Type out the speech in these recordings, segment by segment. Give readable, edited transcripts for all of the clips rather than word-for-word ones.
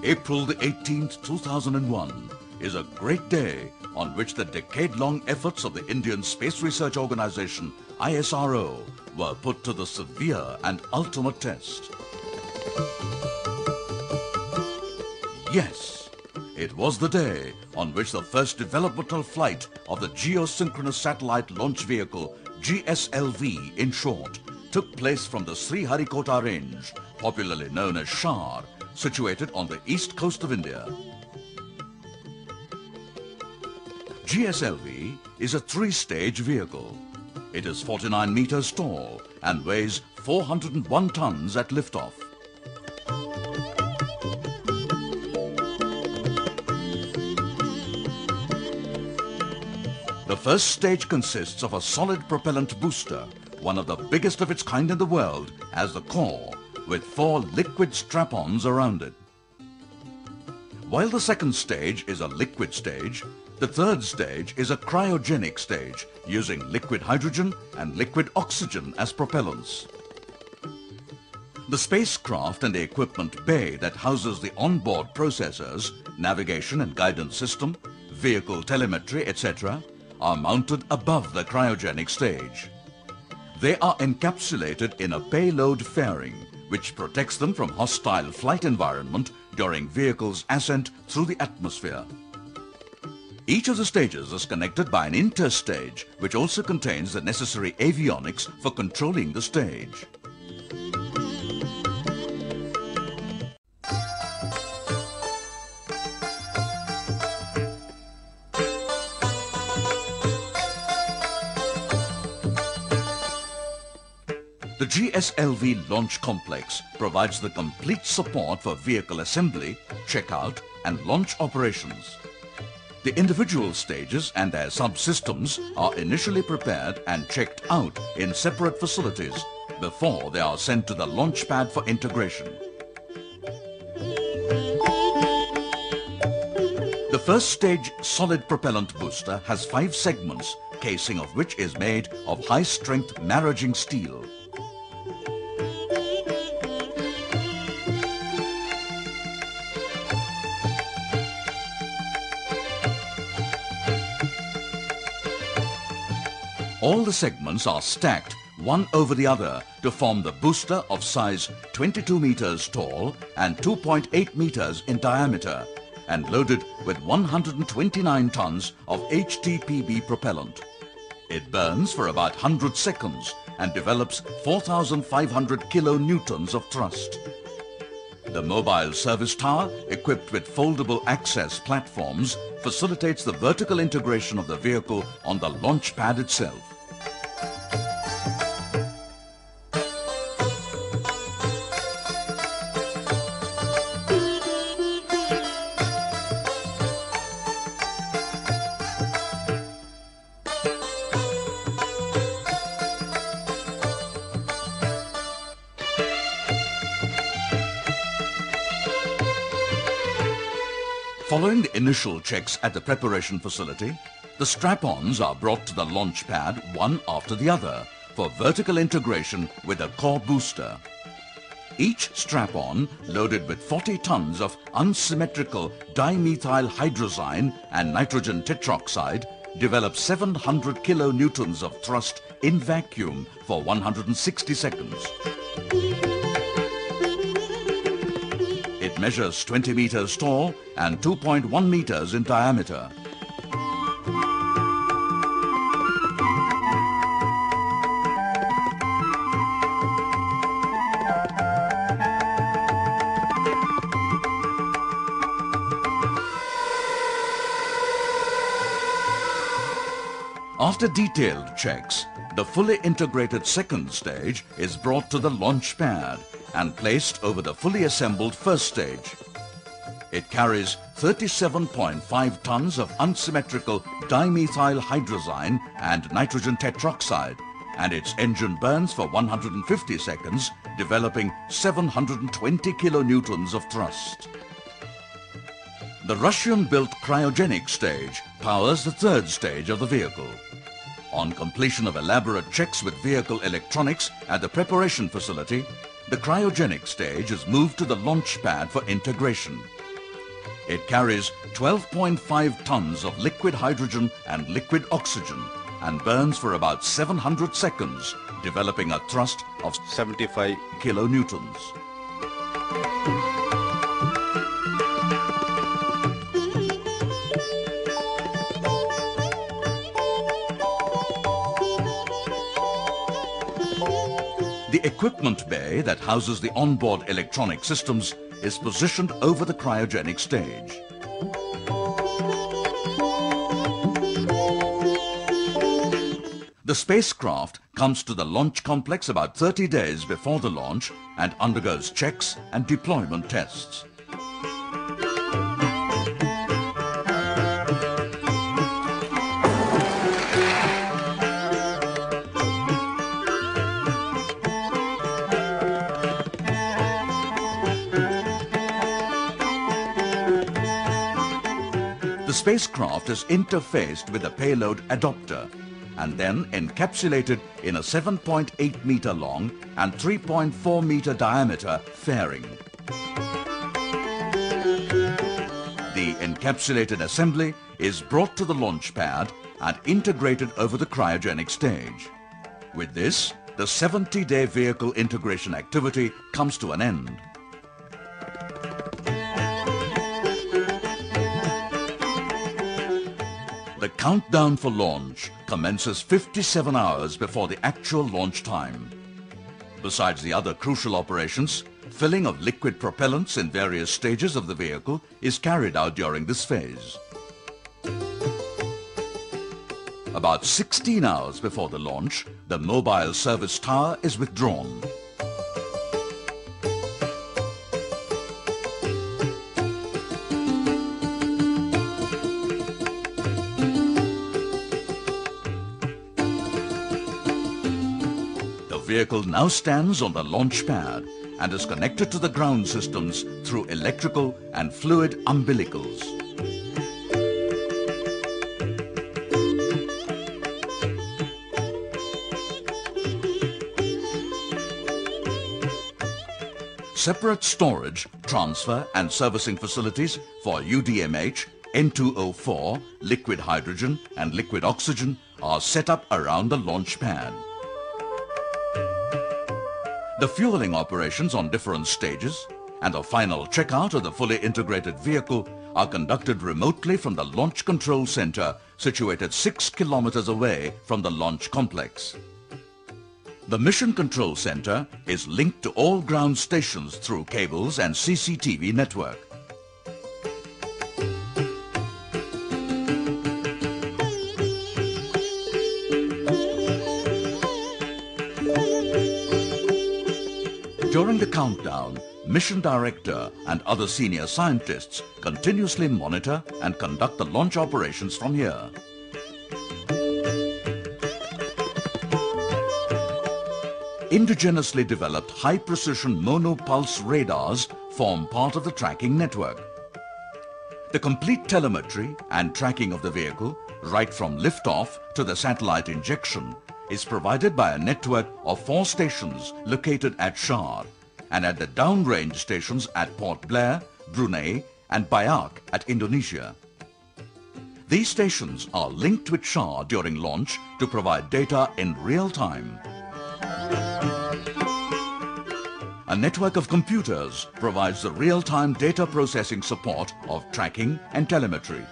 April the 18th, 2001 is a great day on which the decade-long efforts of the Indian Space Research Organization, ISRO, were put to the severe and ultimate test. Yes, it was the day on which the first developmental flight of the Geosynchronous Satellite Launch Vehicle, GSLV in short, took place from the Sriharikota range, popularly known as Shar, situated on the east coast of India. GSLV is a three-stage vehicle. It is 49 meters tall and weighs 401 tons at liftoff. The first stage consists of a solid propellant booster, one of the biggest of its kind in the world, as the core, with 4 liquid strap-ons around it. While the second stage is a liquid stage, the third stage is a cryogenic stage, using liquid hydrogen and liquid oxygen as propellants. The spacecraft and the equipment bay that houses the onboard processors, navigation and guidance system, vehicle telemetry, etc., are mounted above the cryogenic stage. They are encapsulated in a payload fairing, which protects them from hostile flight environment during vehicle's ascent through the atmosphere. Each of the stages is connected by an interstage, which also contains the necessary avionics for controlling the stage. The GSLV launch complex provides the complete support for vehicle assembly, checkout and launch operations. The individual stages and their subsystems are initially prepared and checked out in separate facilities before they are sent to the launch pad for integration. The first stage solid propellant booster has 5 segments, casing of which is made of high-strength maraging steel. All the segments are stacked one over the other to form the booster of size 22 meters tall and 2.8 meters in diameter and loaded with 129 tons of HTPB propellant. It burns for about 100 seconds and develops 4,500 kilonewtons of thrust. The mobile service tower, equipped with foldable access platforms, facilitates the vertical integration of the vehicle on the launch pad itself. Following the initial checks at the preparation facility, the strap-ons are brought to the launch pad one after the other for vertical integration with a core booster. Each strap-on, loaded with 40 tons of unsymmetrical dimethyl hydrazine and nitrogen tetroxide, develops 700 kilonewtons of thrust in vacuum for 160 seconds. It measures 20 meters tall and 2.1 meters in diameter. After detailed checks, the fully integrated second stage is brought to the launch pad and placed over the fully assembled first stage. It carries 37.5 tons of unsymmetrical dimethyl hydrazine and nitrogen tetroxide, and its engine burns for 150 seconds, developing 720 kilonewtons of thrust. The Russian-built cryogenic stage powers the third stage of the vehicle. On completion of elaborate checks with vehicle electronics at the preparation facility, the cryogenic stage is moved to the launch pad for integration. It carries 12.5 tons of liquid hydrogen and liquid oxygen and burns for about 700 seconds, developing a thrust of 75 kilonewtons. The equipment bay that houses the onboard electronic systems is positioned over the cryogenic stage. The spacecraft comes to the launch complex about 30 days before the launch and undergoes checks and deployment tests. The spacecraft is interfaced with a payload adopter and then encapsulated in a 7.8 meter long and 3.4 meter diameter fairing. The encapsulated assembly is brought to the launch pad and integrated over the cryogenic stage. With this, the 70-day vehicle integration activity comes to an end. The countdown for launch commences 57 hours before the actual launch time. Besides the other crucial operations, filling of liquid propellants in various stages of the vehicle is carried out during this phase. About 16 hours before the launch, the mobile service tower is withdrawn. The vehicle now stands on the launch pad and is connected to the ground systems through electrical and fluid umbilicals. Separate storage, transfer and servicing facilities for UDMH, N2O4, liquid hydrogen and liquid oxygen are set up around the launch pad. The fueling operations on different stages and the final checkout of the fully integrated vehicle are conducted remotely from the Launch Control Center situated 6 kilometers away from the launch complex. The Mission Control Center is linked to all ground stations through cables and CCTV network. During the countdown, Mission Director and other senior scientists continuously monitor and conduct the launch operations from here. Indigenously developed high-precision monopulse radars form part of the tracking network. The complete telemetry and tracking of the vehicle, right from liftoff to the satellite injection, is provided by a network of 4 stations located at Shar and at the downrange stations at Port Blair, Brunei and Biak at Indonesia. These stations are linked with Shar during launch to provide data in real time. A network of computers provides the real-time data processing support of tracking and telemetry.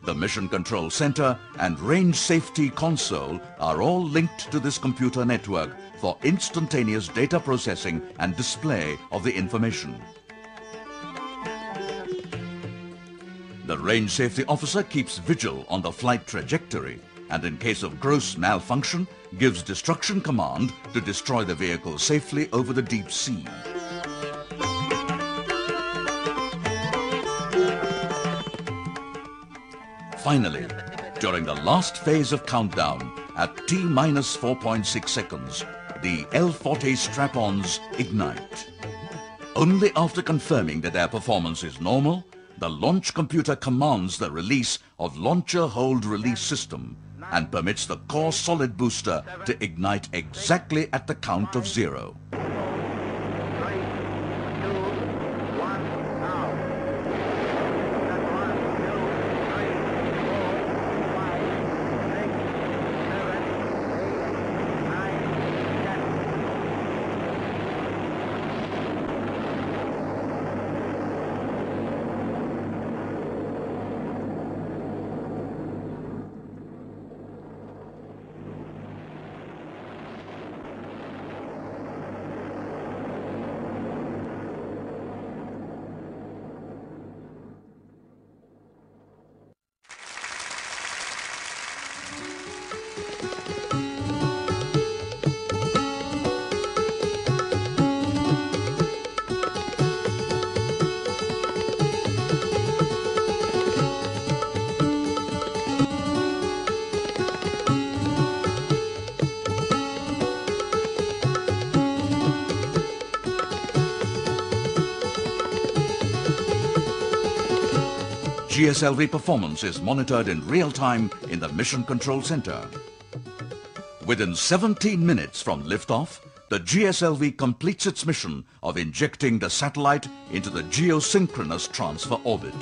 The Mission Control Center and Range Safety Console are all linked to this computer network for instantaneous data processing and display of the information. The Range Safety Officer keeps vigil on the flight trajectory and in case of gross malfunction gives destruction command to destroy the vehicle safely over the deep sea. Finally, during the last phase of countdown, at T-minus 4.6 seconds, the L-40 strap-ons ignite. Only after confirming that their performance is normal, the launch computer commands the release of Launcher Hold Release System and permits the core solid booster to ignite exactly at the count of 0. GSLV performance is monitored in real time in the Mission Control Center. Within 17 minutes from liftoff, the GSLV completes its mission of injecting the satellite into the geosynchronous transfer orbit.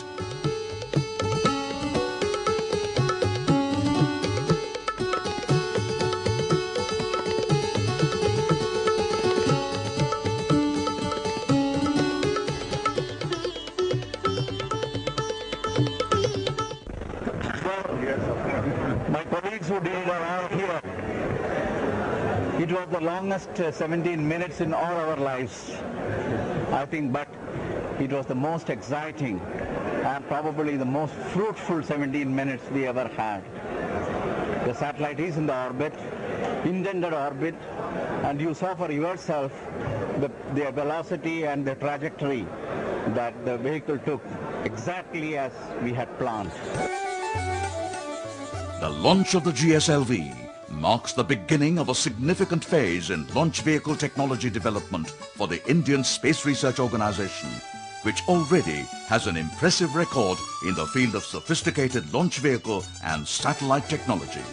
My colleagues who did are all here. It was the longest 17 minutes in all our lives, I think, but it was the most exciting and probably the most fruitful 17 minutes we ever had. The satellite is in the orbit, intended orbit, and you saw for yourself the velocity and the trajectory that the vehicle took exactly as we had planned. The launch of the GSLV marks the beginning of a significant phase in launch vehicle technology development for the Indian Space Research Organization, which already has an impressive record in the field of sophisticated launch vehicle and satellite technology.